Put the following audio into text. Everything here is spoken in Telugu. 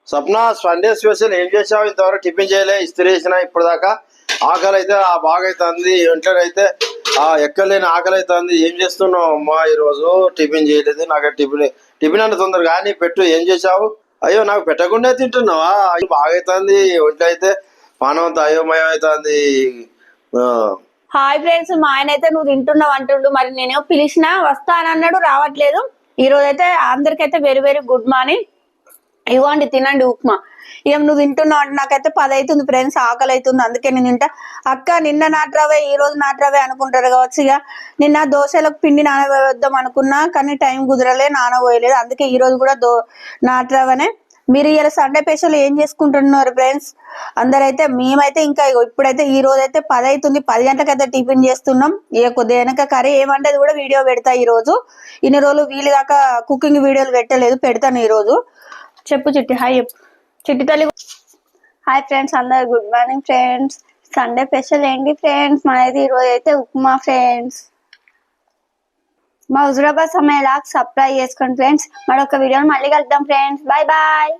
స్వప్న సండే స్పెషల్ ఏం చేసావు? ఇంతవరకు టిఫిన్ చేయలే, ఇస్త్రీ చేసినా ఇప్పుడు దాకా. ఆకలి అయితే బాగా అవుతుంది, ఇంట్లో అయితే ఎక్కలేని ఆకలి అవుతుంది. ఏం చేస్తున్నావు అమ్మా? ఈరోజు టిఫిన్ చేయలేదు. నాకు టిఫిన్ అంటే తొందరగా కానీ పెట్టు. ఏం చేసావు? అయ్యో, నాకు పెట్టకుండా తింటున్నావా? బాగా అవుతుంది ఒంట్లో అయితే, పానం అంతా అయోమయం అవుతుంది. హాయ్ ఫ్రెండ్స్, మా ఆయన అయితే నువ్వు తింటున్నావు అంటుండు. మరి నేను పిలిచినా వస్తానన్నాడు, రావట్లేదు. ఈ రోజు అయితే అందరికైతే వెరీ వెరీ గుడ్ మార్నింగ్. ఇవ్వండి, తినండి ఉప్మా. ఏం నువ్వు తింటున్నావు అంటే నాకైతే 10 అవుతుంది ఫ్రెండ్స్, ఆకలి అవుతుంది. అందుకే నేను తింటా. అక్క నిన్న నాట్రావే, ఈ రోజు నాట్రావే అనుకుంటారు కావచ్చు. ఇక నిన్న దోశలకు పిండి నానవేద్దాం అనుకున్నా, కానీ టైం కుదరలే, నానబోయలేదు. అందుకే ఈ రోజు కూడా నాట్రావనే. మీరు ఇలా సండే స్పెషల్ ఏం చేసుకుంటున్నారు ఫ్రెండ్స్? అందరైతే మేమైతే ఇంకా ఇప్పుడైతే ఈ రోజు అయితే 10 అవుతుంది. 10 గంటలకైతే టిఫిన్ చేస్తున్నాం. ఇక కొద్దిగా వెనక కర్రీ ఏమంటే కూడా వీడియో పెడతా. ఈ రోజు ఇన్ని రోజులు వీలు కాక కుకింగ్ వీడియోలు పెట్టలేదు, పెడతాను ఈ రోజు. చెప్పు చిట్టి, హాయ్ చెప్పు చిట్టి తల్లి. హాయ్ ఫ్రెండ్స్, అందరు good morning friends. Sunday special ఏంటి ఫ్రెండ్స్? మనది ఈ రోజు అయితే ఉప్మా ఫ్రెండ్స్. మా హుజురాబాద్ సమయాలకు సబ్స్క్రైబ్ చేసుకోండి ఫ్రెండ్స్. మరొక వీడియోని మళ్ళీ కలుద్దాం ఫ్రెండ్స్. Bye bye.